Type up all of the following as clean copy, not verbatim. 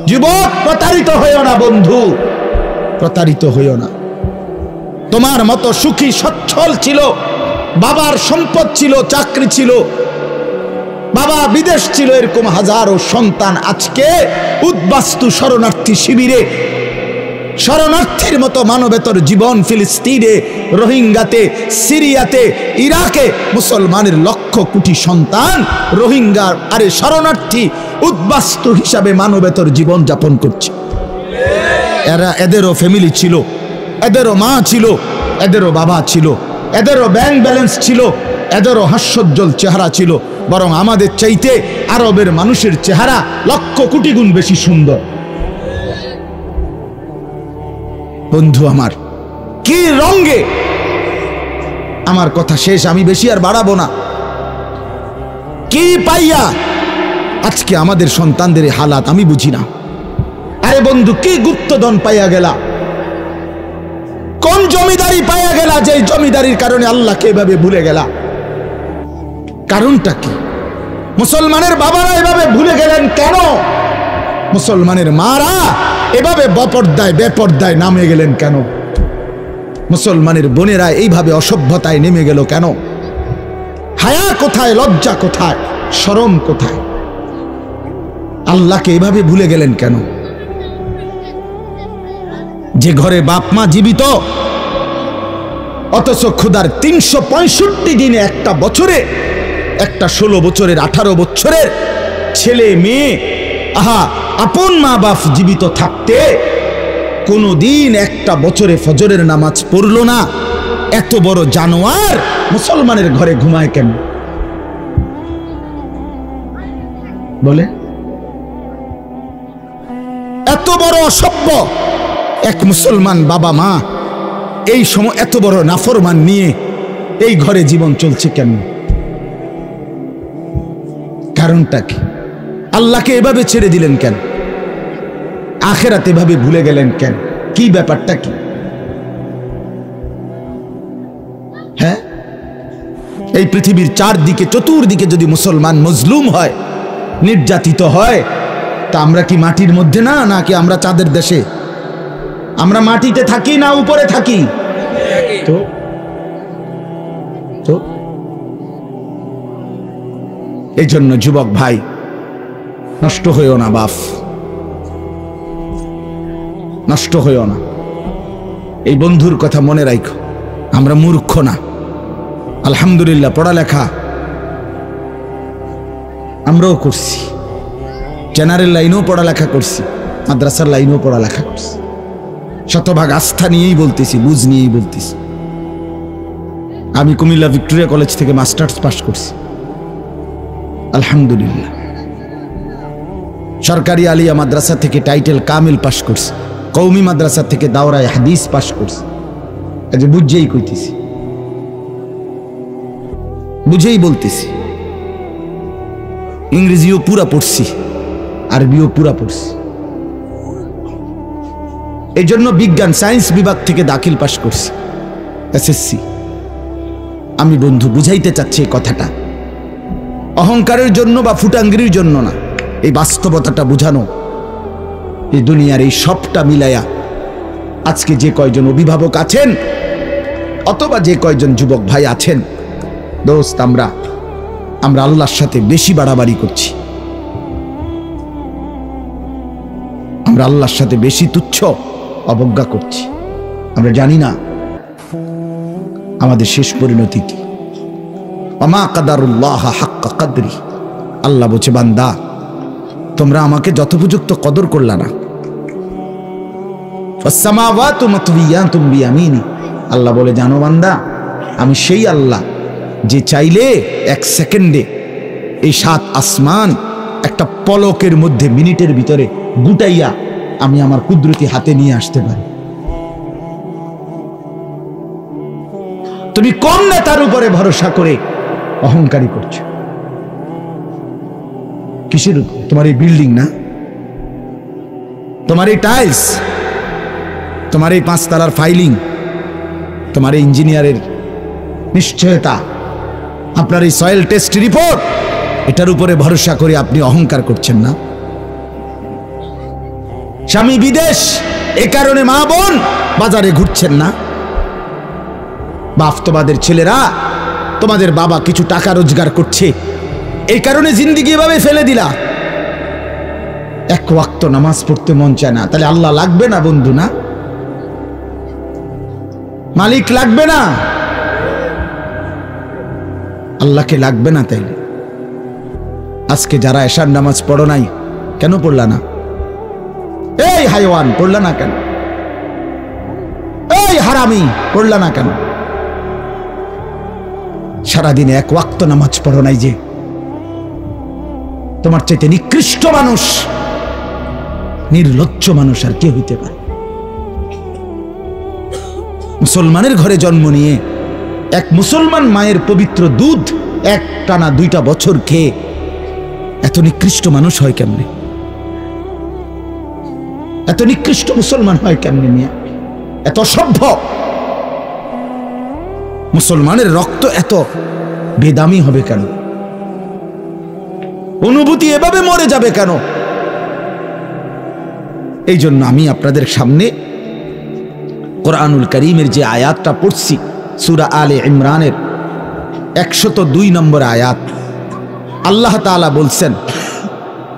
যুবক, প্রতারিত হইও না বন্ধু, প্রতারিত হইও না। তোমার মতো সুখী সচ্ছল ছিল, বাবার সম্পদ ছিল, চাকরি ছিল, বাবা বিদেশ ছিল, এরকম হাজারো সন্তান আজকে উদ্বাস্তু শরণার্থী শিবিরে শরণার্থীর মতো মানবেতর জীবন। ফিলিস্তিনে, রোহিঙ্গাতে, সিরিয়াতে, ইরাকে মুসলমানের লক্ষ কোটি সন্তান রোহিঙ্গা আরে শরণার্থী উদ্বাস্তু হিসাবে মানবেতর জীবন যাপন করছে। এদেরও ফ্যামিলি ছিল, এদেরও মা ছিল, এদেরও বাবা ছিল, এদেরও ব্যাংক ব্যালেন্স ছিল, এদেরও হাস্যোজ্জ্বল চেহারা ছিল। বরং আমাদের চাইতে আরবের মানুষের চেহারা লক্ষ কোটি গুণ বেশি সুন্দর। বন্ধু আমার, কি রঙে, আমার কথা শেষ, আমি বেশি আর বাড়াবো না। কি পাইয়া আজকে আমাদের সন্তানদের হালাত আমি বুঝি না। আরে বন্ধু, কি গুপ্তধন পাইয়া গেলা, কোন জমিদারি পাইয়া গেলা, যে জমিদারির কারণে আল্লাহকে এভাবে ভুলে গেলা? কারণটা কি? মুসলমানের বাবারা এভাবে ভুলে গেলেন কেন? মুসলমানের মারা এভাবে বেপর্দায় নামে গেলেন কেন? মুসলমানের বোনেরা এইভাবে অসভ্যতায় নেমে গেল কেন? হায়া কোথায়, লজ্জা কোথায়, শরম কোথায়? আল্লাহকে এভাবে ভুলে গেলেন কেন? যে ঘরে বাপ মা জীবিত, অথচ ক্ষুধার 365 দিনে, একটা বছরে, একটা 16 বছরের 18 বছরের ছেলে মেয়ে, আপন মা বাপ জীবিত থাকতে কোনদিন একটা বছরে ফজরের নামাজ পড়লো না। এত বড় জানোয়ার মুসলমানের ঘরে ঘুমায় কেন? বলে এত বড় অসভ্য এক মুসলমান বাবা মা এই সময় এত বড় নাফরমান নিয়ে এই ঘরে জীবন চলছে কেন? কারণটা কি? আল্লাহকে এভাবে ছেড়ে দিলেন কেন? আখিরাত এভাবে ভুলে গেলেন কেন? কি ব্যাপারটা কি? হ্যাঁ, এই পৃথিবীর চারদিকে, চতুর্দিকে যদি মুসলমান মজলুম হয়, নির্যাতিত হয়, তা আমরা কি মাটির মধ্যে না, নাকি আমরা চাঁদের দেশে? আমরা মাটিতে থাকি না উপরে থাকি? তো এই জন্য যুবক ভাই, নষ্ট হইও না বাপ, নষ্ট হইও না। এই বন্ধুর কথা মনে রাখো, আমরা মূর্খ না। আলহামদুলিল্লাহ, পড়ালেখা আমরাও করছি, জেনারেল লাইনেও পড়ালেখা করছি, মাদ্রাসার লাইনেও পড়ালেখা করছি। শতভাগ আস্থা নিয়েই বলতেছি, বুঝ নিয়েই বলতেছি। আমি কুমিল্লা ভিক্টোরিয়া কলেজ থেকে মাস্টার্স পাস করছি, আলহামদুলিল্লাহ। সরকারি আলিয়া মাদ্রাসা থেকে টাইটেল কামিল পাস করছি, কওমি মাদ্রাসা থেকে দাওরায়ে হাদিস পাস করছি। আজ বুঝেই কইতেছি, বুঝেই বলতেছি। ইংরেজিও পুরা পড়ছি, আরবিও পুরা পড়ছি। এই জন্য বিজ্ঞান সায়েন্স বিভাগ থেকে দাখিল পাস করছি, এসএসসি। আমি বন্ধু বুঝাইতে চাচ্ছি এই কথাটা অহংকারের জন্য বা ফুটাঙ্গির জন্য না, এই বাস্তবতাটা বুঝানো। এই দুনিয়ার এই সবটা মিলাইয়া আজকে যে কয়জন অভিভাবক আছেন অথবা যে কয়জন যুবক ভাই আছেন, দোস্ত, আমরা আল্লাহর সাথে বেশি বাড়াবাড়ি করছি, আমরা আল্লাহর সাথে বেশি তুচ্ছ অবজ্ঞা করছি। আমরা জানি না আমাদের শেষ পরিণতি কি। ওমা কাদারুল্লাহ হাক্কা কদরি, আল্লাহ বলছে, বান্দা তোমরা আমাকে যথোপযুক্ত কদর করলা না। ফাসসামাওয়াতু মাতওয়িয়াতুম বিয়ামিনি, আল্লাহ বলে, জানো বান্দা, আমি সেই আল্লাহ যে চাইলে এক সেকেন্ডে এই 7 আসমান একটা পলকের মধ্যে, মিনিটের ভিতরে গুটাইয়া আমি আমার কুদরতি হাতে নিয়ে আসতে পারি। তুমি কোন নেতার উপরে ভরসা করে অহংকারী করছো? কিসের উপর? তোমার এই বিল্ডিং না, তোমার এই টাইলস, তোমার এই 5 তলার ফাইলিং, তোমার এই ইঞ্জিনিয়ারের নিশ্চয়তা, আপনার এই সয়েল টেস্ট রিপোর্ট, এটার উপরে ভরসা করে আপনি অহংকার করছেন না? স্বামী বিদেশ, এ কারণে মা বোন বাজারে ঘুরছেন না। বাফতবাদের ছেলেরা, তোমাদের বাবা কিছু টাকা রোজগার করছে, এই কারণে জিন্দিগি এভাবে ফেলে দিলা। এক ওয়াক্ত নামাজ পড়তে মন চায় না, তাহলে আল্লাহ লাগবে না বন্ধু? না, মালিক লাগবে না? আল্লাহকে লাগবে না? তাইলে আজকে যারা এশার নামাজ পড়ো নাই, কেন পড়লা না? এই হাইওয়ান, পড়লা না কেন? এই হারামি, পড়লা না কেন? সারাদিনে এক ওয়াক্ত নামাজ পড়ো নাই যে? তোমার চাইতে নিকৃষ্ট মানুষ, নির্লজ্জ মানুষ আর কে হইতে পারে? মুসলমানের ঘরে জন্ম নিয়ে এক মুসলমান মায়ের পবিত্র দুধ এক টানা 2টা বছর খেয়ে এত নিকৃষ্ট মানুষ হয় কেমনে? এত নিকৃষ্ট মুসলমান হয় কেমনে? নিয়ে এত সভ্য মুসলমানের রক্ত এত বেদামি হবে কেন? অনুভূতি এভাবে মরে যাবে কেন? এই জন্য আমি আপনাদের সামনে কোরআনুল কারীমের যে আয়াতটা পড়ছি, সূরা আলে ইমরানের 102 নম্বর আয়াত, আল্লাহ তাআলা বলছেন,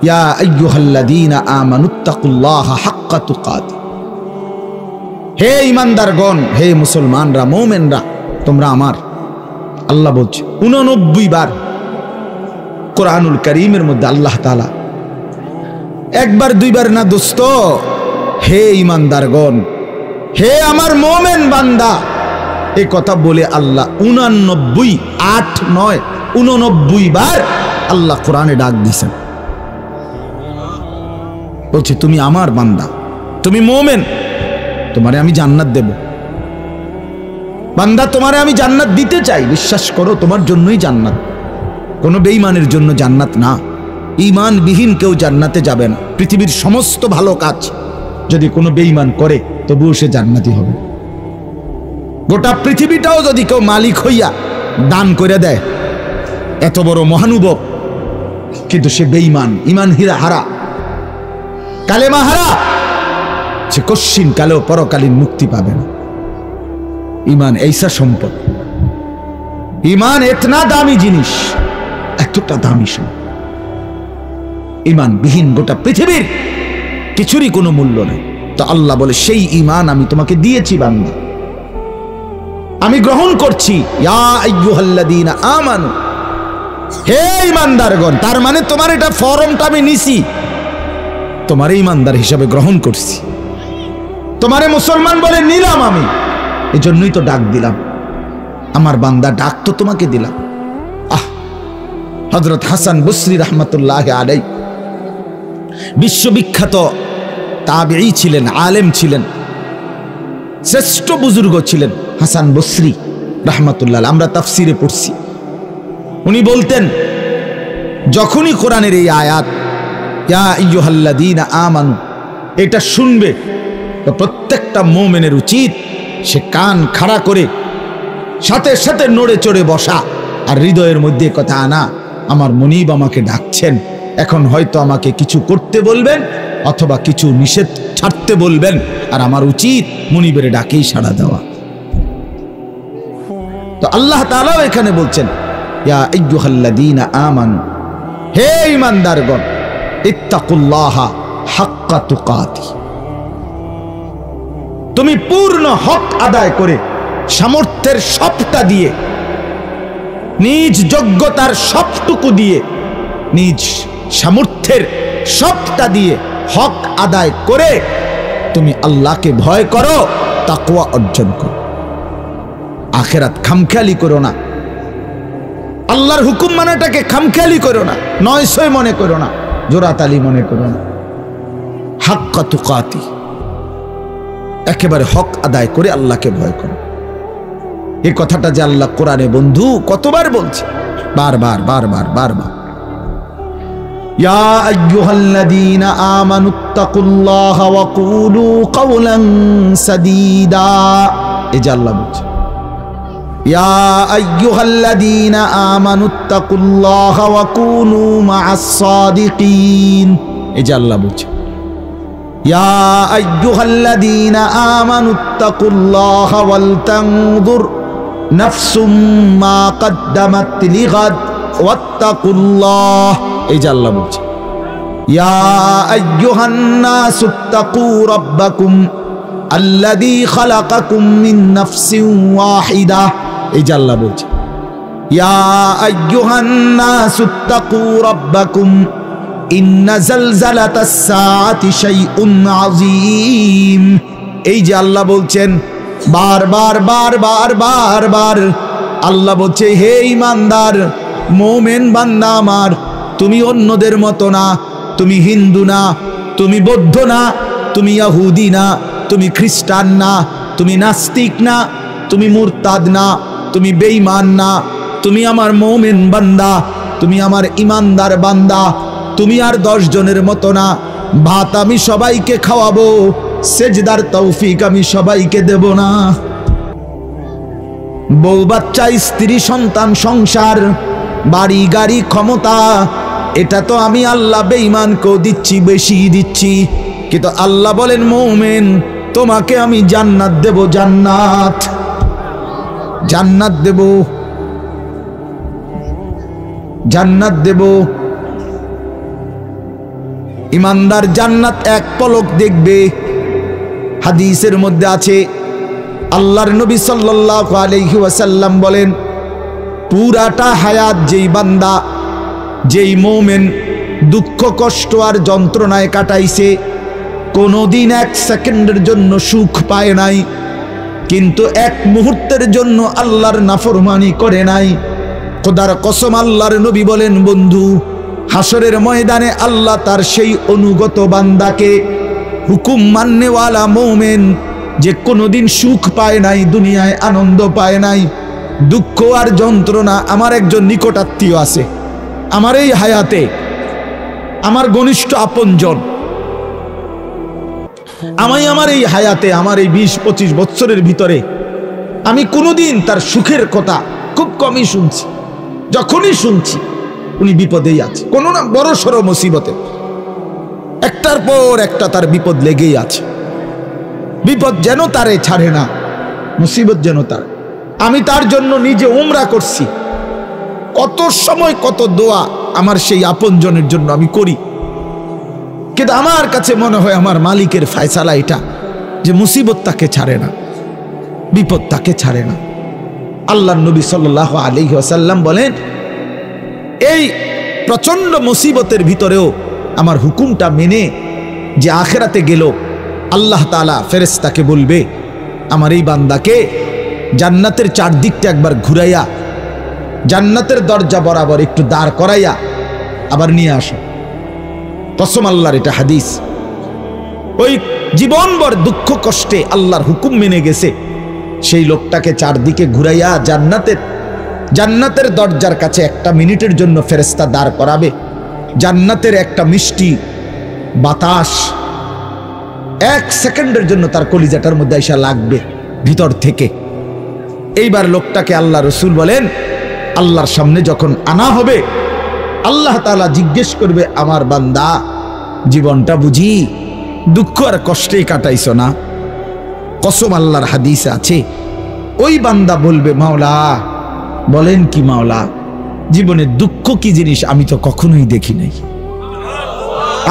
ইয়া আইয়ুহাল্লাযীনা আমানুত্তাকুল্লাহা হাক্কা তুকাতিহ, হে ঈমানদারগণ, হে মুসলমানরা, মুমিনরা, তোমরা আমার। আল্লাহ বলছে 89 বার কোরআনুল কারীমের মধ্যে আল্লাহ তাআলা, একবার দুইবার না দোস্ত, হে ঈমানদারগণ, হে আমার মুমিন বান্দা, এই কথা বলে আল্লাহ 89 বার আল্লাহ কোরআনে ডাক দিয়েছেন। বলছে তুমি আমার বান্দা, তুমি মুমিন, তোমারে আমি জান্নাত দেব। বান্দা, তোমারে আমি জান্নাত দিতে চাই, বিশ্বাস করো, তোমার জন্যই জান্নাত, কোনো বেঈমানের জন্য জান্নাত না। ঈমানবিহীন কেউ জান্নাতে যাবে না। পৃথিবীর সমস্ত ভালো কাজ যদি কোনো বেঈমান করে, তবুও সে জান্নাতি হবে। গোটা পৃথিবীটাও যদি কেউ মালিক হইয়া দান করে দেয়, এত বড় মহানুভব, কিন্তু সে বেঈমান, ঈমান হারা, কালেমা হারা, সে কশ্চিন কালেও পরকালীন মুক্তি পাবে না। ঈমান এইসা সম্পদ, ঈমান এতনা দামি জিনিস, এতটা দামি সম্পদ। ঈমান বিহীন গোটা পৃথিবীর কিছুরই কোনো মূল্য নেই। তো আল্লাহ বলে, সেই ঈমান আমি তোমাকে দিয়েছি বান্দা, আমি গ্রহণ করছি। ইয়া আইয়ুহাল্লাযীনা আমানু, হে ঈমানদারগণ, তার মানে তোমার এটা ফরমটা আমি নিছি, তোমার ঈমানদার হিসাবে গ্রহণ করছি, তোমারে মুসলমান বলে নিলাম আমি, এজন্যই তো ডাক দিলাম, আমার বান্দা, ডাক তো তোমাকে দিলাম। হযরত হাসান বসরি রাহমাতুল্লাহি আলাইহি বিশ্ববিখ্যাত তাবেঈ ছিলেন, আলেম ছিলেন, শ্রেষ্ঠ বুজুর্গ ছিলেন হাসান বসরি রাহমাতুল্লাহ। আমরা তাফসিরে পড়ছি, উনি বলতেন, যখনই কোরআনের এই আয়াত ইয়া আইয়ুহাল্লাযীনা আমানু এটা শুনবে, তো প্রত্যেকটা মুমিনের উচিত সে কান খাড়া করে সাথে সাথে নড়ে চড়ে বসা, আর হৃদয়ের মধ্যে কথা আনা, আমার মনিব আমাকে ডাকছেন, এখন হয়তো আমাকে কিছু করতে বলবেন অথবা কিছু নিষেধ ছাড়তে বলবেন, আর আমার উচিত মনিবের ডাকেই সাড়া দেওয়া। তো আল্লাহ তাআলাও এখানে বলছেন, ইয়া আইয়ুহাল্লাযীনা আমানু, হে ঈমানদারগণ, ইত্তাকুল্লাহা হাক্কা তুকাতিহ, তুমি পূর্ণ হক আদায় করে, সামর্থ্যের সবটা দিয়ে, নিজ যোগ্যতার সবটুকু দিয়ে, নিজ সামর্থ্যের সবটা দিয়ে হক আদায় করে তুমি আল্লাহকে ভয় করো, তাকওয়া অর্জন করো। আখিরাত খামখেয়ালি করো না, আল্লাহর হুকুম মানাটাকে খামখেয়ালি করো না, নয়সয় মনে করো না, জোরাতালি মনে করো না। হাক্কা তুকাতিহ, একেবারে হক আদায় করে আল্লাহকে ভয় করো। এই কথাটা যে আল্লাহ কোরআনে বন্ধু কতবার বলছে, বারবার বারবার বারবার। ইয়া আইয়ুহাল্লাযীনা আমানুত্তাকুল্লাহা ওয়া কুলু কাওলান সাদীদা, এই যে আল্লাহ বলছে, ইয়া আইয়ুহাল্লাযীনা আমানুত্তাকুল্লাহা ওয়া কুনু মা'আস সাদিকিন, এই যে আল্লাহ বলছে, ইয়া আইয়ুহাল্লাযীনা আমানুত্তাকুল্লাহা ওয়াল তানজুর নাফসুম মা কদ্দামাত লিগাদ ওয়াত্তাকুল্লাহ। এই যে আল্লাহ বলছে ইয়া আইয়ুহান নাসুত্তাকু রাব্বাকুম আল্লাযী খালাকাকুম মিন নাফসিন ওয়াহিদা। এই যে আল্লাহ বলছে ইয়া আইয়ুহান নাসুত্তাকু রাব্বাকুম ইন্না জালজালাতাস সাআতি শাইউন আযীম। এই যে আল্লাহ বলছেন বারবার বারবার বারবার আল্লাহ বলছে হে ঈমানদার মুমিন বান্দা আমার, তুমি অন্যদের মতো না, তুমি হিন্দু না, তুমি বৌদ্ধ না, তুমি ইহুদি না, তুমি খ্রিস্টান না, তুমি নাস্তিক না, তুমি মুরতাদ না, তুমি বেঈমান না, তুমি আমার মুমিন বান্দা, তুমি আমার ঈমানদার বান্দা। তুমি আর 10 জনের মতো না। ভাত আমি সবাইকে খাওয়াবো, সেজদার তৌফিক আমি সবাইকে দেব না। বউ বাচ্চা স্ত্রী সন্তান সংসার বাড়ি গাড়ি ক্ষমতা এটা তো আমি আল্লাহ বেঈমানকেও দিচ্ছি, বেশি দিচ্ছি। কিন্তু আল্লাহ বলেন মুমিন তোমাকে আমি জান্নাত দেব, জান্নাত জান্নাত দেব, জান্নাত দেব। ঈমানদার জান্নাত এক পলক দেখবে। হাদিসের মধ্যে আছে আল্লাহর নবী সাল্লাল্লাহু আলাইহি ওয়াসাল্লাম বলেন পুরাটা হায়াত যেই বান্দা যেই মুমিন দুঃখ কষ্ট আর যন্ত্রণায় কাটাইছে, কোনোদিন 1 সেকেন্ডের জন্য সুখ পায় নাই, কিন্তু 1 মুহূর্তের জন্য আল্লাহর নাফরমানি করে নাই, খোদার কসম আল্লাহর নবী বলেন বন্ধু হাসরের ময়দানে আল্লাহ তার সেই অনুগত বান্দাকে হুকুম মাননেওয়ালা মুমিন যে কোনোদিন সুখ পায় নাই, দুনিয়ায় আনন্দ পায় নাই, দুঃখ আর যন্ত্রণা। আমার একজন নিকটাত্মীয় আছে আমার এই হায়াতে, আমার ঘনিষ্ঠ আপনজন, আমার এই হায়াতে, আমার এই 20-25 বছরের ভিতরে আমি কোনোদিন তার সুখের কথা খুব কমই শুনছি। যখনই শুনছি উনি বিপদেই আছে, কোনো না বড় সড়ো মুসিবতে, একটার পর একটা তার বিপদ লেগেই আছে। বিপদ যেন তারে ছাড়ে না, মুসিবত যেন তার। আমি তার জন্য নিজে উমরা করছি, কত সময় কত দোয়া আমার সেই আপনজনের জন্য আমি করি, কিন্তু আমার কাছে মনে হয় আমার মালিকের ফয়সালা এটা যে মুসিবত তাকে ছাড়ে না, বিপদ তাকে ছাড়ে না। আল্লাহর নবী সাল্লাল্লাহু আলাইহি ওয়াসাল্লাম বলেন এই প্রচন্ড মুসিবতের ভিতরেও আমার হুকুমটা মেনে যে আখিরাতে গেল, আল্লাহ তাআলা ফেরেশতাকে বলবে আমার এই বান্দাকে জান্নাতের চারদিকটা একবার ঘুরাইয়া জান্নাতের দরজা বরাবর একটু দাঁড় করাইয়া আবার নিয়ে আসো। কসম আল্লাহর, এটা হাদিস। ওই জীবনভর দুঃখ কষ্টে আল্লাহর হুকুম মেনে গেছে সেই লোকটাকে চারদিকে ঘুরাইয়া জান্নাতের দরজার কাছে 1 মিনিটের জন্য ফেরেশতা দাঁড় করাবে। জান্নাতের একটা মিষ্টি বাতাস 1 সেকেন্ডের জন্য তার কলিজাটার মধ্যে এসে লাগবে ভিতর থেকে। এইবার লোকটাকে আল্লাহ রসুল বলেন আল্লাহর সামনে যখন আনা হবে আল্লাহ তাআলা জিজ্ঞেস করবে আমার বান্দা জীবনটা বুঝি দুঃখ আর কষ্টেই কাটাইছো না? কসম আল্লাহর হাদিসে আছে ওই বান্দা বলবে মাওলা বলেন কি মাওলা, জীবনে দুঃখ কি জিনিস আমি তো কখনোই দেখি নাই।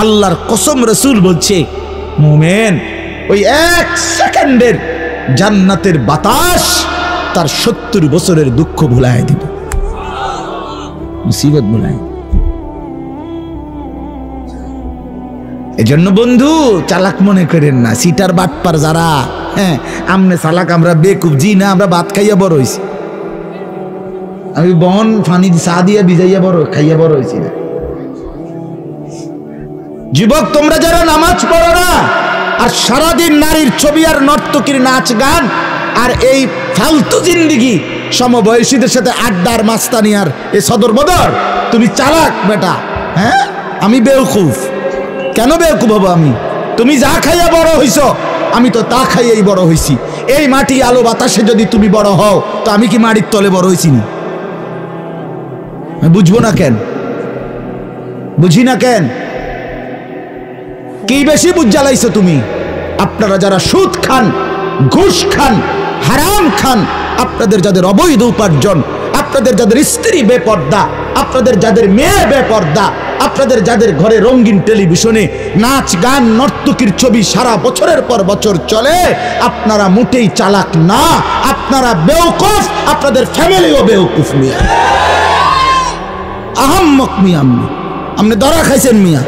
আল্লাহর কসম রসুল বলছে মুমিন ওই 1 সেকেন্ডের জান্নাতের বাতাস তার 70 বছরের দুঃখ ভুলায় দিবে, মুসিবত ভুলায়। এজন্য বন্ধু চালাক মনে করেন না, সিটার বাটপার যারা, হ্যাঁ আমনে চালাক আমরা বেকুব, জি না আমরা ভাত খাইয়া বড় হইছি, আমি বন ফানি চা দিয়া ভিজাইয়া বড় খাইয়া বড় হইছি না। যুবক তোমরা যারা নামাজ পড়ো না আর সারাদিন নারীর ছবি আর নর্তকীর নাচ গান আর এই ফালতু জিন্দিগি সমবয়সীদের সাথে আড্ডার মাস্তানি আর এ সদর বদর, তুমি চালাক বেটা। হ্যাঁ আমি বেওকুফ, কেন বেওকুফ হবো আমি? তুমি যা খাইয়া বড় হইছ আমি তো তা খাইয়াই বড় হইছি। এই মাটি আলো বাতাসে যদি তুমি বড় হও তো আমি কি মাটির তলে বড় হইছি না? বুঝবো না কেন? বুঝি না কেন? কি বেশি বুঝ জ্বালাইছো তুমি? আপনারা যারা সুদ খান, ঘুষ খান, হারাম খান, আপনাদের যাদের অবৈধ উপার্জন, আপনাদের যাদের স্ত্রী বেপর্দা, আপনাদের যাদের মেয়ে বেপর্দা, আপনাদের যাদের ঘরে রঙিন টেলিভিশনে নাচ গান নর্তকীর ছবি সারা বছরের পর বছর চলে, আপনারা মোটেই চালাক না, আপনারা বেওকুফ, আপনাদের ফ্যামিলিও বেওকুফ। মিয়া আহাম্মক মিয়া, আপনি ধরা খাইছেন মিয়া,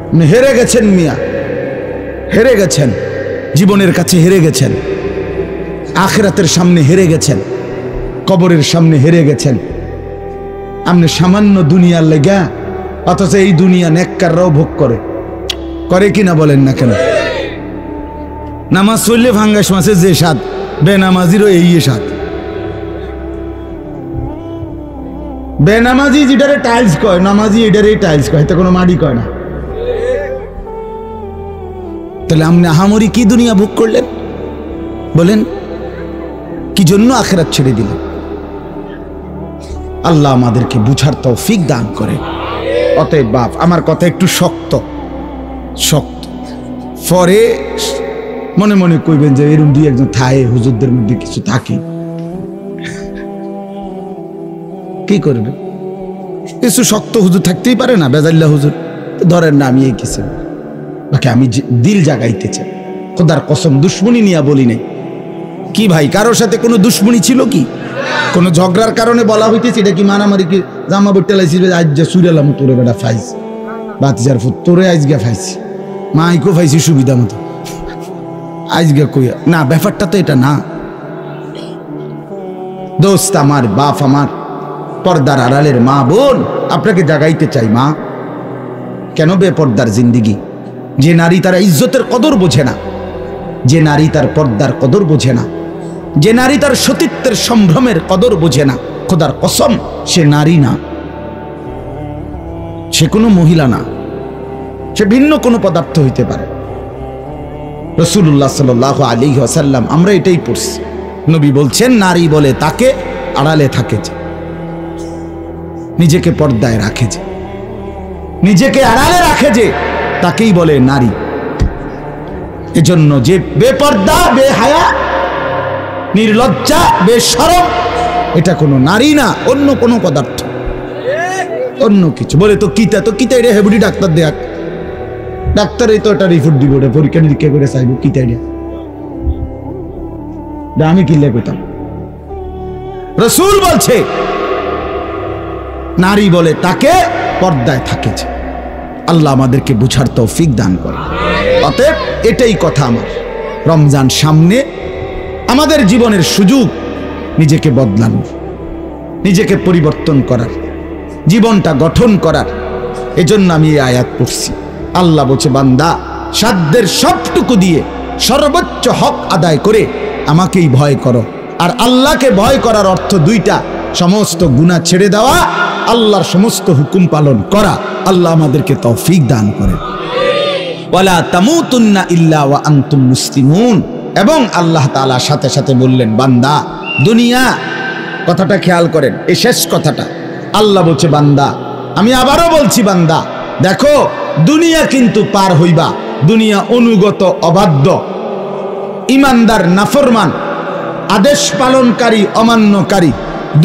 আপনি হেরে গেছেন মিয়া, হেরে গেছেন, জীবনের কাছে হেরে গেছেন, আখিরাতের সামনে হেরে গেছেন, কবরের সামনে হেরে গেছেন। আপনি সামান্য দুনিয়ার লেগা, অথচ এই দুনিয়া নেককাররাও ভোগ করে কিনা বলেন না কেন? নামাজ পড়লে ভাঙ্গাস মাছের যে স্বাদ, বেনামাজিরও এই স্বাদ। বেনামাজি যেটারে টাইলস কয়, নামাজি এটারে টাইলস কয়, এতে কোনো মাটি কয় না। তাহলে আপনি আহামরি কি দুনিয়া ভোগ করলেন বলেন? কি জন্য আখিরাত ছেড়ে দিলেন? আল্লাহ আমাদেরকে বুঝার তৌফিক দান করে। অতএব বাপ, আমার কথা একটু শক্ত শক্ত, পরে মনে মনে কইবেন যে এরকম দুই একজন থায়ে হুজুরদের মধ্যে কিছু থাকে, কি করবে? কিছু শক্ত হুজুর থাকতেই পারে না, বেজাল্লা হুজুর ধরেন না। আমি এই কিছু বাকি আমি দিল জাগাইতে চাই, খোদার কসম দুশ্মনী নিয়ে বলি নাই। কি ভাই, কারোর সাথে কোনো দুশ্মনী ছিল কি? কোন ঝগড়ার কারণে বলা হইতেছে? এটা কি মারামারি? কি জামা বট্টালাইছি আজ যা সুরেলাম তোরে বেটা ফাইস বাতিজার ফুট তোরে আজকে ফাইছি, মাইকো ফাইছি সুবিধা মতো আজকে কইয়া না। ব্যাপারটা তো এটা না দোস্ত আমার, বাপ আমার, পর্দার আড়ালের মা বোন, আপনাকে জাগাইতে চাই। মা, কেন বেপর্দার জিন্দিগি? যে নারী তার ইজ্জতের কদর বোঝে না, যে নারী তার পর্দার কদর বোঝে না, যে নারী তার সতীত্বের সম্ভ্রমের কদর বোঝে না, খোদার কসম সে নারী না, সে কোনো মহিলা না, সে ভিন্ন কোনো পদার্থ হইতে পারে। রাসূলুল্লাহ সাল্লাল্লাহু আলাইহি ওয়াসাল্লাম, আমরা এটাই পড়ছি, নবী বলছেন নারী বলে তাকে আড়ালে থাকে যে, নিজেকে পর্দায় রাখে যে, নিজেকে আড়ালে রাখে যে, তাকেই বলে নারী। এজন্য যে বেপর্দা, বেহায়া, নির্লজ্জা, বেশরম, এটা কোনো নারী না, অন্য কোনো পদার্থ, অন্য কিছু। বলে তো কিতা এটা হেবুডি ডাক্তার দেখ, ডাক্তারই তো এটা রিপোর্ট দিব, পরীক্ষা নিরীক্ষা করে চাইব কিতা এটা, আমি কিল্লে কইতাম। রাসূল বলছে নারী বলে তাকে পর্দায় থাকে যে। আল্লাহ আমাদেরকে বুঝার তৌফিক দান করে। অতএব এটাই কথা আমার, রমজান সামনে, আমাদের জীবনের সুযোগ নিজেকে বদলানোর, নিজেকে পরিবর্তন করার, জীবনটা গঠন করার। এজন্য আমি এই আয়াত পড়ছি। আল্লাহ বলছে, বান্দা সাধ্যের সবটুকু দিয়ে সর্বোচ্চ হক আদায় করে আমাকেই ভয় করো। আর আল্লাহকে ভয় করার অর্থ দুইটা, সমস্ত গুনাহ ছেড়ে দেওয়া, আল্লাহর সমস্ত হুকুম পালন করা। আল্লাহ আমাদেরকে তৌফিক দান করে। ওয়ালা তামুতুন্না ইল্লা ওয়া আনতুম মুসলিমুন। এবং আল্লাহ তাআলা সাথে সাথে বললেন, বান্দা দুনিয়া, কথাটা খেয়াল করেন, এই শেষ কথাটা আল্লাহ বলছে, বান্দা আমি আবারও বলছি, বান্দা দেখো দুনিয়া কিন্তু পার হইবা, দুনিয়া অনুগত অবাধ্য, ইমানদার নাফরমান, আদেশ পালনকারী অমান্যকারী,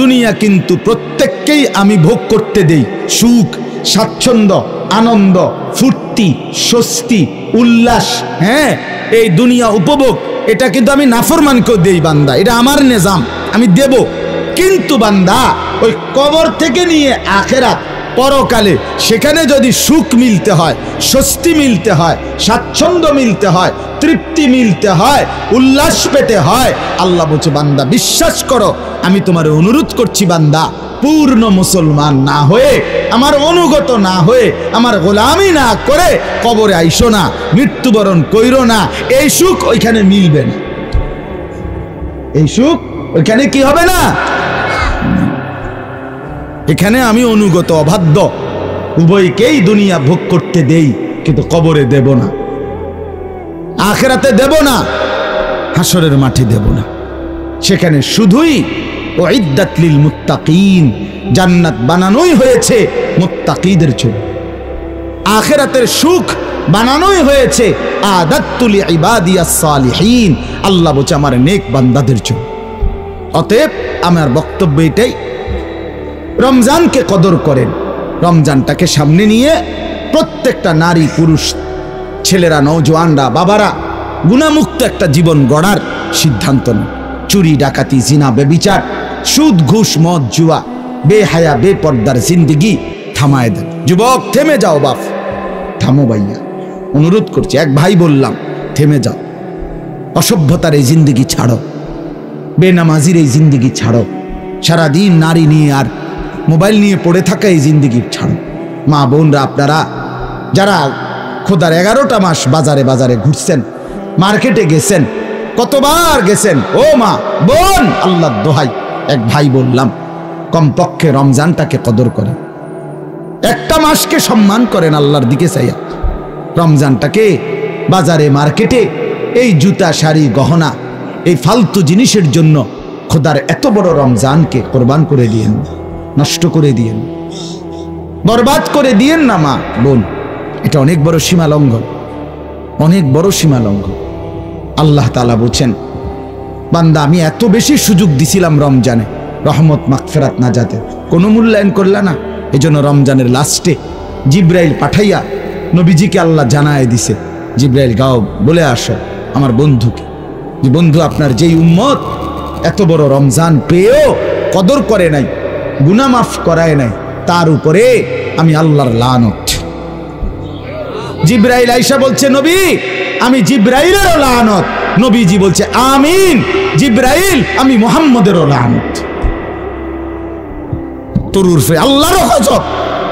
দুনিয়া কিন্তু প্রত্যেককেই আমি ভোগ করতে দেই। সুখ, স্বাচ্ছন্দ্য, আনন্দ, ফুর্তি, স্বস্তি, উল্লাস, হ্যাঁ, এই দুনিয়া উপভোগ, এটা কিন্তু আমি নাফরমানকেও দেই বান্দা, এটা আমার নিজাম, আমি দেব। কিন্তু বান্দা ওই কবর থেকে নিয়ে আখেরাত, পরকালে সেখানে যদি সুখ মিলতে হয়, স্বস্তি মিলতে হয়, স্বাচ্ছন্দ্য মিলতে হয়, তৃপ্তি মিলতে হয়, উল্লাস পেতে হয়, আল্লাহ বলছে, বান্দা বিশ্বাস করো, আমি তোমার অনুরোধ করছি, বান্দা পূর্ণ মুসলমান না হয়ে, আমার অনুগত না হয়ে, আমার গোলামি না করে কবরে আইসো না, মৃত্যুবরণ কইরো না। এই সুখ ওইখানে মিলবে না, এই সুখ ওইখানে কি হবে না। এখানে আমি অনুগত অবাধ্য উভয়কেই দুনিয়া ভোগ করতে দেই, কিন্তু কবরে দেব না, আখিরাতে দেব না, হাসরের মাঠে দেব না। সেখানে শুধুই উইদ্দাত লিল মুত্তাকিন, জান্নাত বানানোই হয়েছে মুত্তাকিদের জন্য। আখিরাতের সুখ বানানোই হয়েছে আদাতুল ইবাদিয়াস সালিহিন, আল্লাহ বলছে আমার নেক বান্দাদের জন্য। অতএব আমার বক্তব্য এটাই, রমজানকে কদর করেন। রমজানটাকে সামনে নিয়ে প্রত্যেকটা নারী পুরুষ, ছেলেরা, নওজোয়ানরা, বাবারা গুনাহমুক্ত একটা জীবন গড়ার সিদ্ধান্ত নেন। চুরি, ডাকাতি, জিনা, বেবিচার, সুদ, ঘুষ, মদ, জুয়া, বেহায়া বেপর্দার জিন্দেগি থামায় দেন। যুবক থেমে যাও, বাপ থামো ভাইয়া, অনুরোধ করছি। এক ভাই বললাম থেমে যাও, অসভ্যতার এই জিন্দেগি ছাড়ো, বেনামাজির এই জিন্দেগি ছাড়ো, সারাদিন নারী নিয়ে আর মোবাইল নিয়ে পড়ে থাকা এই জিন্দেগি ছাড়ো। মা বোনরা, আপনারা যারা খোদার 11টা মাস বাজারে বাজারে ঘুরছেন, মার্কেটে গেছেন, কতবার গেছেন, ও মা বোন, আল্লাহর দোহাই, এক ভাই বললাম কমপক্ষে রমজানটাকে কদর করেন, একটা মাসকে সম্মান করেন আল্লাহর দিকে চাইয়া। রমজানটাকে বাজারে মার্কেটে এই জুতা, শাড়ি, গহনা, এই ফালতু জিনিসের জন্য খোদার এত বড় রমজানকে কোরবান করে দিয়েন, নষ্ট করে দিয়েন, বরবাদ করে দিয়েন না মা বোন। এটা অনেক বড় সীমা লঙ্ঘন, অনেক বড় সীমা লঙ্ঘন। আল্লাহ তাআলা বলছেন, বান্দা আমি এত বেশি সুযোগ দিছিলাম রমজানে, রহমত, মাগফিরাত, নাজাতে, কোনো মূল্যায়ন করলা না। এই জন্য রমজানের লাস্টে জিব্রাইল পাঠাইয়া নবীজিকে আল্লাহ জানায় দিছে, জিব্রাইল গাও বলে আসো আমার বন্ধুকে, যে বন্ধু আপনার যেই উম্মত এত বড় রমজান পেয়েও কদর করে নাই, গুনাহ মাফ করায় নাই, তার উপরে আমি আল্লাহর লানত। জিব্রাইল আয়েশা বলছে, নবী আমি জিব্রাইলেরও লানত। নবীজি বলছে আমিন। জিব্রাইল আমি মুহাম্মদেরও লানত। তোর উরফে আল্লাহরও গজব,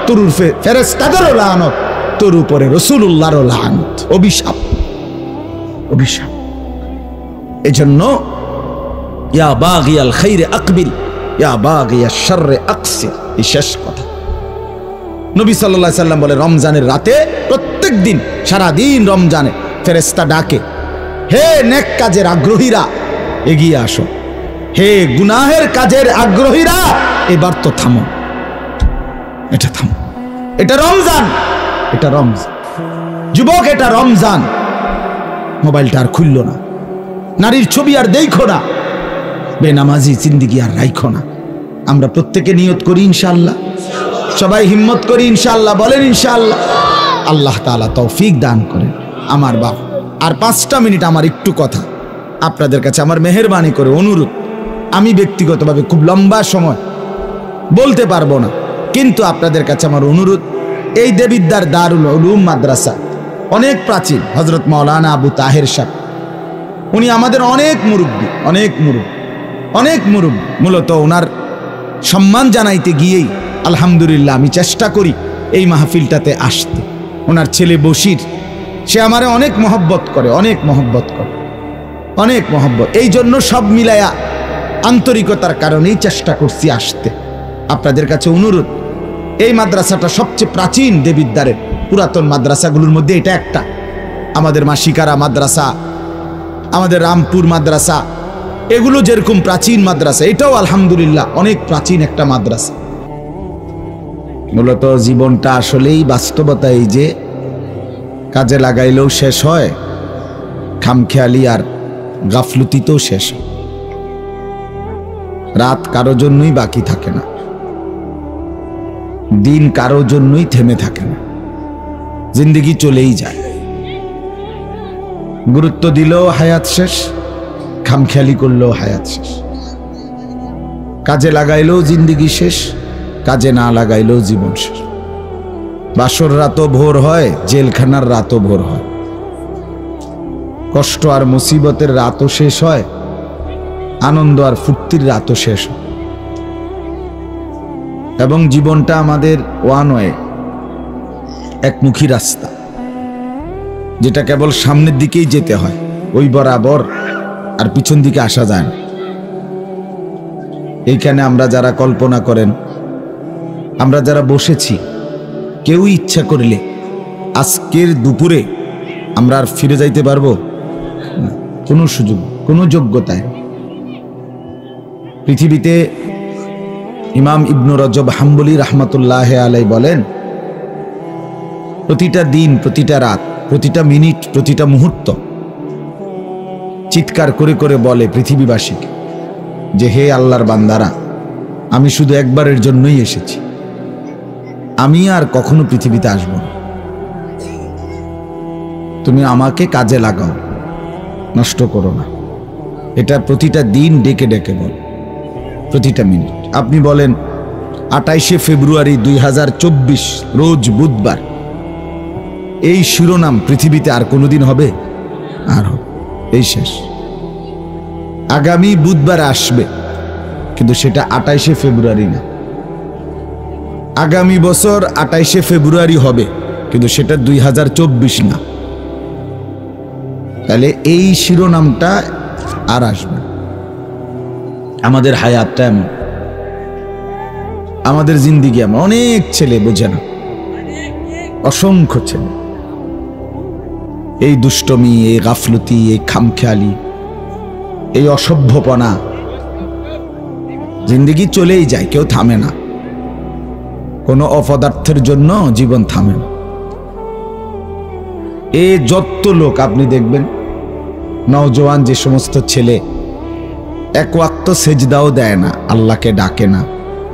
তোর উরফে ফেরেশতাদেরও লানত, তোর উপরে রাসূলুল্লাহরও লানত, অভিশাপ, অভিশাপ। এজন্য ইয়া বাগিয়াল খাইরে আকবিল, ইয়া বাগিয়াশ শাররে আকসির, এই শেষ কথা। নবী সাল্লাল্লাহু আলাইহি সাল্লাম বলে, রমজানের রাতে প্রত্যেক দিন সারা দিন রমজানে ফেরেশতা ডাকে, হে নেক কাজের আগ্রহীরা এগিয়ে আসো, হে গুনাহের কাজের আগ্রহীরা এবার তো থামো, এটা থামো, এটা রমজান, এটা রমজান। যুবক এটা রমজান, মোবাইলটা আর খুলল না, নারীর ছবি আর দেখো না, বেনামাজি জিন্দেগি আর রাইখো না। আমরা প্রত্যেকে নিয়ত করি ইনশাআল্লাহ, সবাই হিম্মত করি ইনশাআল্লাহ, বলেন ইনশাআল্লাহ। আল্লাহ তাআলা তৌফিক দান করেন। আমার বাপ, আর 5টা মিনিট আমার একটু কথা আপনাদের কাছে আমার মেহেরবানি করে অনুরোধ। আমি ব্যক্তিগতভাবে খুব লম্বা সময় বলতে পারবো না, কিন্তু আপনাদের কাছে আমার অনুরোধ, এই দেবিদ্দার দারুল উলুম মাদ্রাসা অনেক প্রাচীন, হযরত মাওলানা আবু তাহের সাহেব, উনি আমাদের অনেক মুরব্বী, অনেক মুরব্বী, অনেক মুরব্বী। মূলত ওনার সম্মান জানাইতে গিয়েই আলহামদুলিল্লাহ আমি চেষ্টা করি এই মাহফিলটাতে আসতে। ওনার ছেলে বশির, সে আমারে অনেক মহব্বত করে, অনেক মহব্বত করে, অনেক মহব্বত। এই জন্য সব মিলায়া আন্তরিকতার কারণেই চেষ্টা করছি আসতে। আপনাদের কাছে অনুরোধ, এই মাদ্রাসাটা সবচেয়ে প্রাচীন দেবিদ্দারের পুরাতন মাদ্রাসাগুলোর মধ্যে এটা একটা। আমাদের মাসিকারা মাদ্রাসা, আমাদের রামপুর মাদ্রাসা, এগুলো যেরকম প্রাচীন মাদ্রাসা, এটাও আলহামদুলিল্লাহ অনেক প্রাচীন একটা মাদ্রাসা। মূলত জীবনটা আসলেই বাস্তবতা এই যে কাজে লাগাইলেও শেষ হয়, খামখেয়ালি আর গাফলুতিতেও শেষ হয়। রাত কারো জন্যই বাকি থাকে না, দিন কারো জন্যই থেমে থাকে না, জিন্দেগি চলেই যায়। গুরুত্ব দিলেও হায়াত শেষ, খামখেয়ালি করলেও হায়াত শেষ। কাজে লাগাইলেও জিন্দেগি শেষ, কাজে না লাগাইলেও জীবন শেষ। বাসর রাতও ভোর হয়, জেলখানার রাতও ভোর হয়, কষ্ট আর মুসিবতের রাতও শেষ হয়, আনন্দ আর ফুর্তির রাতও শেষ হয়। এবং জীবনটা আমাদের ওয়ান ওয়ে, একমুখী রাস্তা, যেটা কেবল সামনের দিকেই যেতে হয়, ওই বরাবর, আর পিছন দিকে আসা যায় না। এইখানে আমরা যারা কল্পনা করেন, আমরা যারা বসেছি, কেউ ইচ্ছা করলে আজকের দুপুরে আমরা আর ফিরে যাইতে পারবো? কোনো সুযোগ, কোনো যোগ্যতায়। পৃথিবীতে ইমাম ইবনু রজব হাম্বলি রাহমাতুল্লাহ আলাইহি বলেন, প্রতিটা দিন, প্রতিটা রাত, প্রতিটা মিনিট, প্রতিটা মুহূর্ত চিৎকার করে করে বলে পৃথিবীবাসীকে যে হে আল্লাহর বান্দারা, আমি শুধু একবারের জন্যই এসেছি, আমি আর কখনো পৃথিবীতে আসব না, তুমি আমাকে কাজে লাগাও, নষ্ট করো না। এটা প্রতিটা দিন ডেকে ডেকে বল, প্রতিটা মিনিট। আপনি বলেন 28শে ফেব্রুয়ারি 2024 রোজ বুধবার, এই শিরোনাম পৃথিবীতে আর কোনোদিন হবে? আর হবে, এই শেষ। আগামী বুধবার আসবে, কিন্তু সেটা 28শে ফেব্রুয়ারি না। আগামী বছর 28শে ফেব্রুয়ারি হবে, কিন্তু সেটা 2024 না। তাহলে এই শিরোনামটা আর আসবে। আমাদের হায়াতটা এমন, আমাদের জিন্দিগি এমন। অনেক ছেলে বোঝে না, অসংখ্য ছেলে এই দুষ্টমি, এই গাফলতি, এই খামখেয়ালি, এই অসভ্যপনা, জিন্দিগি চলেই যায়, কেউ থামে না। কোনো অপদার্থের জন্য জীবন থামে না। এ যত লোক আপনি দেখবেন, নওজোয়ান যে সমস্ত ছেলে এক ওয়াক্ত সেজদাও দেয় না, আল্লাহকে ডাকে না,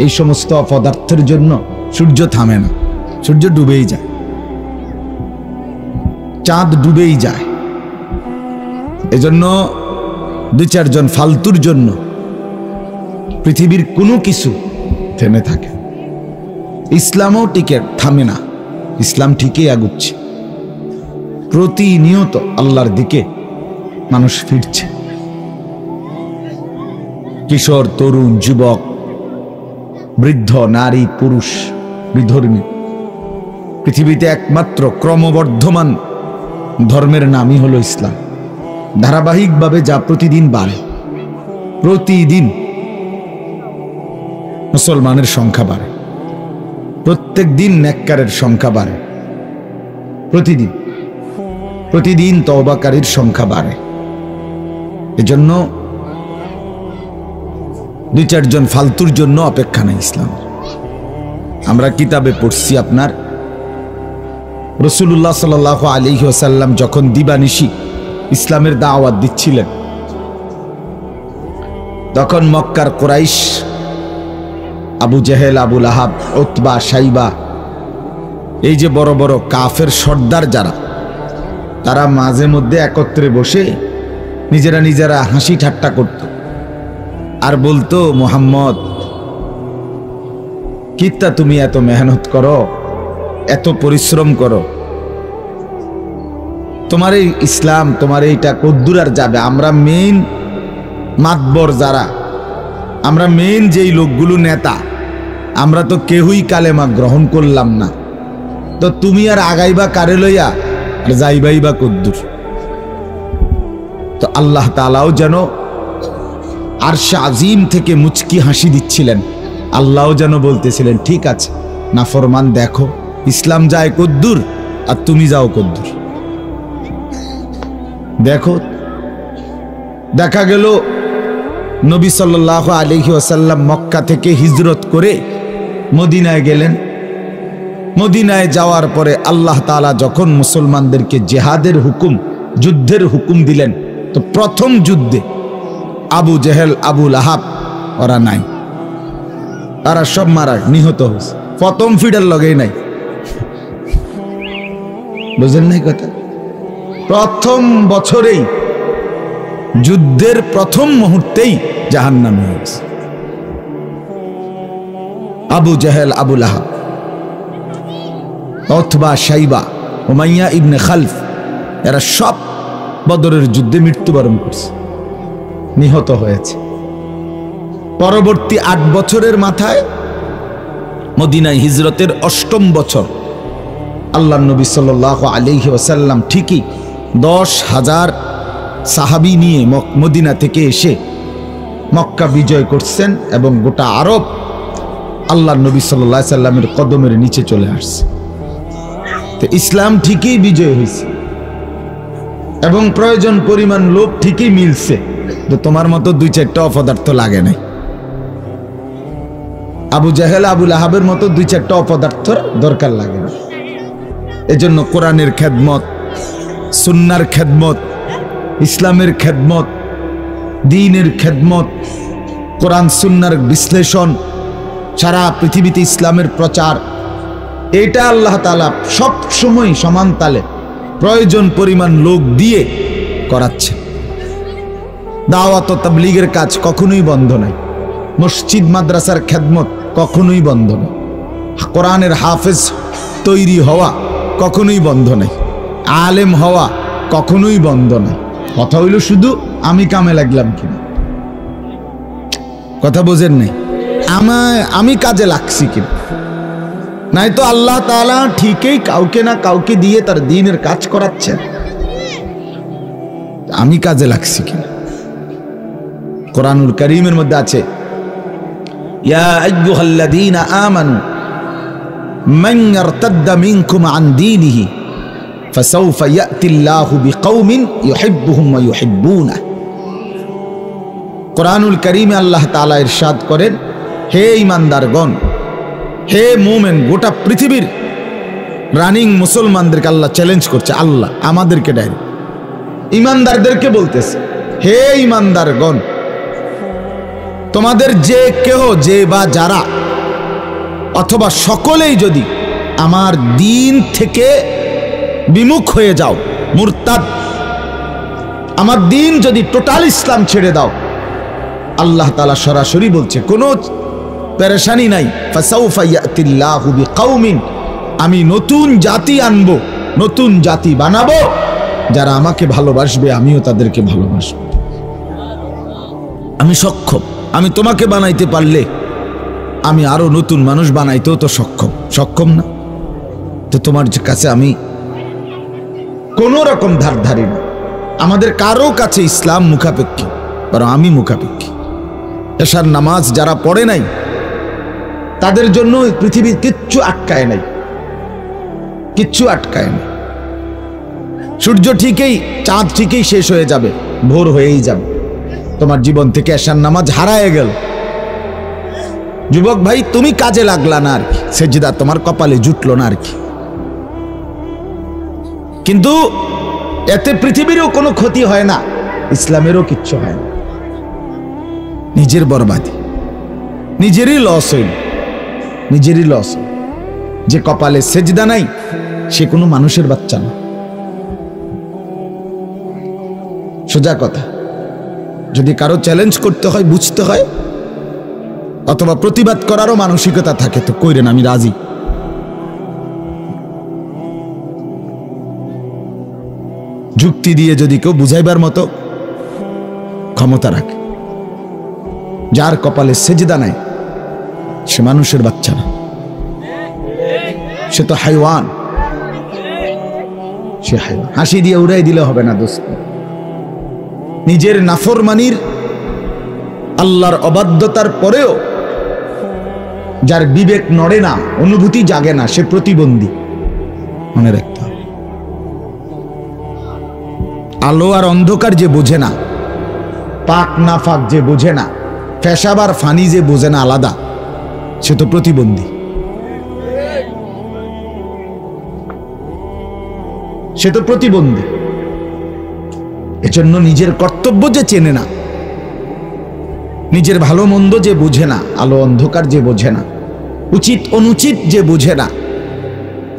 এই সমস্ত অপদার্থের জন্য সূর্য থামে না, সূর্য ডুবেই যায়, চাঁদ ডুবেই যায়। এজন্য 2-4 জন ফালতুর জন্য পৃথিবীর কোনো কিছু থেমে থাকে। ইসলামও টিকে থামে না, ইসলাম ঠিকই আগুচ্ছে। প্রতিনিয়ত আল্লাহর দিকে মানুষ ফিরছে। কিশোর, তরুণ, যুবক, বৃদ্ধ, নারী, পুরুষ, বিধর্মী, পৃথিবীতে একমাত্র ক্রমবর্ধমান ধর্মের নামই হলো ইসলাম। ধারাবাহিকভাবে যা প্রতিদিন বাড়ে, প্রতিদিন মুসলমানের সংখ্যা বাড়ে, প্রত্যেক দিন নেককারের সংখ্যা বাড়ে, প্রতিদিন প্রতিদিন তওবাকারীর সংখ্যা বাড়ে। এজন্য 2-4 জন ফালতুর জন্য অপেক্ষা নেই ইসলাম। আমরা কিতাবে পড়ছি, আপনার রাসূলুল্লাহ সাল্লাল্লাহু আলাইহি ওয়াসাল্লাম যখন দিবানিশি ইসলামের দাওয়াত দিচ্ছিলেন, তখন মক্কার কুরাইশ, আবু জেহেল, আবু লাহাব, উতবা, শাইবা, এই যে বড় বড় কাফের সর্দার যারা, তারা মাঝে মধ্যে একত্রে বসে নিজেরা নিজেরা হাসি ঠাট্টা করত আর বলতো, মুহাম্মদ, কিত্তা তুমি এত মেহনত করো, এত পরিশ্রম করো, তোমার এই ইসলাম, তোমার এইটা কদ্দুর আর যাবে? আমরা মেইন মাতবর যারা, আমরা মেইন যেই লোকগুলো নেতা, আমরা তো কেউই কালেমা গ্রহণ করলাম না, তো তুমি আর আগাইবা কারে লইয়া, আর যাইবাই বা কদ্দুর? তো আল্লাহ তাআলাও যেন আরশে আজিম থেকে মুচকি হাসি দিচ্ছিলেন, আল্লাহও যেন বলতেছিলেন, ঠিক আছে নাফরমান, দেখো ইসলাম যায় কদ্দুর আর তুমি যাও কদ্দুর। দেখো, দেখা গেল নবী সাল্লাল্লাহু আলাইহি ওয়াসাল্লাম মক্কা থেকে হিজরত করে মদিনায় গেলেন। মদিনায় যাওয়ার পরে আল্লাহ তাআলা যখন মুসলমানদেরকে জিহাদের হুকুম, যুদ্ধের হুকুম দিলেন, তো প্রথম যুদ্ধে আবু জেহেল, আবু লাহাব ওরা নাই, তারা সব মারা নিহত হয়েছে, প্রথম ফিডার লগেই নাই। বুঝেন নাই কথা? প্রথম বছরেই, যুদ্ধের প্রথম মুহূর্তেই জাহান্নামে হয়েছে আবু জেহেল, আবু লাহাব, উতবা, শাইবা, উমাইয়া ইবনে খালফ, এরা সব বদরের যুদ্ধে মৃত্যুবরণ করছে, নিহত হয়েছে। পরবর্তী 8 বছরের মাথায় মদিনায় হিজরতের 8ম বছর আল্লাহ নবী সাল্লাল্লাহু আলাইহি ওয়াসাল্লাম ঠিকই 10,000 সাহাবী নিয়ে মদিনা থেকে এসে মক্কা বিজয় করছেন এবং গোটা আরব আল্লাহ নবী সাল্লাল্লাহু আলাইহি সাল্লামের কদমের নিচে চলে আসছে। তো ইসলাম ঠিকই বিজয় হয়েছে এবং প্রয়োজন পরিমাণ লোক ঠিকই মিলছে, তো তোমার মতো 2-4টা অপদার্থ লাগে নাই। আবু জেহেল, আবু লাহাবের মতো 2-4টা অপদার্থ দরকার লাগে না। এজন্য কোরআনের খেদমত, সুন্নার খেদমত, ইসলামের খেদমত, দ্বীনের খেদমত, কোরআন সুন্নার বিশ্লেষণ, সারা পৃথিবীতে ইসলামের প্রচার, এটা আল্লাহ তাআলা সব সময় সমান তালে প্রয়োজন পরিমাণ লোক দিয়ে করাচ্ছে। দাওয়াত ও তাবলীগের কাজ কখনোই বন্ধ নাই, মসজিদ মাদ্রাসার খেদমত কখনোই বন্ধ নাই, কোরআনের হাফেজ তৈরি হওয়া কখনোই বন্ধ নাই, আলেম হওয়া কখনোই বন্ধ নাই। কথা হইল শুধু আমি কামে লাগলাম কিনা, কথা বোঝেন নাই, আমি কাজে লাগছি কিনা। নাই তো আল্লাহ তাআলা ঠিকই কাউকে না কাউকে দিয়ে তার দ্বীনের কাজ করাচ্ছেন, আমি কাজে লাগছি কিনা। কোরআনুল কারীমের মধ্যে আছে, ইয়া আইয়ুহাল্লাযীনা আমানু মান ইয়ারতাদ্দা মিনকুম আন দীনিহি ফাসাউফা ইয়াতিল্লাহু বিকওমিন ইউহিব্বুহুম ওয়া ইউহিব্বুনাহু। কোরআনুল কারীমে আল্লাহ তাআলা ইরশাদ করেন, হে ঈমানদারগণ, হে মুমিন, গোটা পৃথিবীর রানিং মুসলমানদেরকে আল্লাহ চ্যালেঞ্জ করছে, আল্লাহ আমাদেরকে ডাইরেক্ট ঈমানদারদেরকে বলতেছে, হে ঈমানদারগণ, তোমাদের যে কেহ, যে বা যারা অথবা সকলেই যদি আমার দ্বীন থেকে বিমুখ হয়ে যাও, মুরতাদ, আমার দ্বীন যদি টোটাল ইসলাম ছেড়ে দাও, আল্লাহ তাআলা সরাসরি বলছে, কোনো পেরেশানি নাই, ফাসাউফা ইয়াতিল্লাহু বিকওমিন, আমি নতুন জাতি আনবো, নতুন জাতি বানাবো, যারা আমাকে ভালোবাসবে আমিও তাদেরকে ভালোবাসবো। আমি সক্ষম, আমি তোমাকে বানাইতে পারলে আমি আরো নতুন মানুষ বানাইতেও তো সক্ষম না? তো তোমার কাছে আমি কোন রকম ধার ধারি না। আমাদের কারো কাছে ইসলাম মুখাপেক্ষী, বরং আমি মুখাপেক্ষী। এশার নামাজ যারা পড়ে নাই তাদের জন্য পৃথিবীর কিচ্ছু আটকায় নাই, কিচ্ছু আটকায় নাই। সূর্য ঠিকই, চাঁদ ঠিকই শেষ হয়ে যাবে, ভোর হয়েই যাবে, তোমার জীবন থেকে এশার নামাজ হারায় গেল। যুবক ভাই, তুমি কাজে লাগলা না আর কি, সেজদা তোমার কপালে জুটলো না আর কি। কিন্তু এতে পৃথিবীরও কোনো ক্ষতি হয় না, ইসলামেরও কিচ্ছু হয় না। নিজের বরবাদি, নিজেরই লস হইল, নিজেরই লস। যে কপালে সেজদা নাই সে কোনো মানুষের বাচ্চা না। সোজা কথা, যদি কারো চ্যালেঞ্জ করতে হয়, বুঝতে হয়, অথবা প্রতিবাদ করারও মানসিকতা থাকে, তো কইরেন, আমি রাজি। যুক্তি দিয়ে যদি কেউ বুঝাইবার মতো ক্ষমতা রাখে, যার কপালে সেজদা নাই সে মানুষের বাচ্চা না, সে তো হাইওয়ান, সে হাইওয়ান। হাসি দিয়ে উড়াই দিলে হবে না দোস্ত। নিজের নাফরমানির, আল্লাহর অবাধ্যতার পরেও যার বিবেক নড়ে না, অনুভূতি জাগে না, সে প্রতিবন্ধী, মনে রাখতে হবে। আলো আর অন্ধকার যে বোঝে না, পাক না ফাক যে বোঝে না, পেশাব আর ফানি যে বোঝে না আলাদা, সে তো প্রতিবন্ধী, সে তো প্রতিবন্ধী। এজন্য নিজের কর্তব্য যে চেনে না, নিজের ভালো মন্দ যে বুঝে না, আলো অন্ধকার যে বোঝে না, উচিত অনুচিত যে বুঝে না,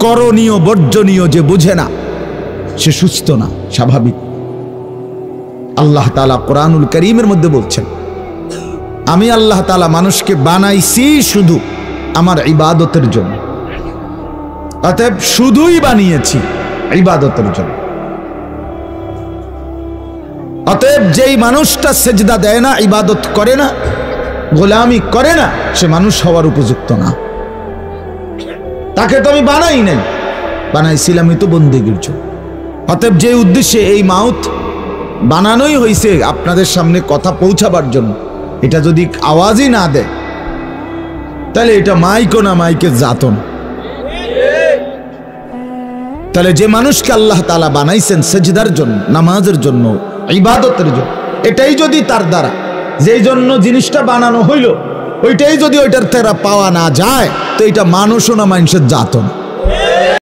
করণীয় বর্জনীয় যে বুঝে না, সে সুস্থ না, স্বাভাবিক। আল্লাহ তাআলা কোরআনুল কারীমের মধ্যে বলছেন, আমি আল্লাহ তাআলা মানুষকে বানাইছি শুধু আমার ইবাদতের জন্য, অতএব শুধুই বানিয়েছি ইবাদতের জন্য। অতএব যেই মানুষটা সেজদা দেয় না, ইবাদত করে না, গোলামি করে না, সে মানুষ হওয়ার উপযুক্ত না। তাকে তো আমি বানাই নাই, বানাইছিলামই তো বন্দেগীর জন্য। অতএব যে উদ্দেশ্যে এই মাউথ বানানোই হয়েছে আপনাদের সামনে কথা পৌঁছাবার জন্য, এটা যদি আওয়াজই না দেয় তাহলে এটা মাইকও না, মাইকের জাতন। তাহলে যে মানুষকে আল্লাহ তাআলা বানাইছেন সেজদার জন্য, নামাজের জন্য, ইবাদতের জন্য, এটাই যদি তার দ্বারা যেই জন্য জিনিসটা বানানো হইল ওইটাই যদি ওইটার তেরা পাওয়া না যায়, তো এটা মানুষও না, মানুষের জাতন।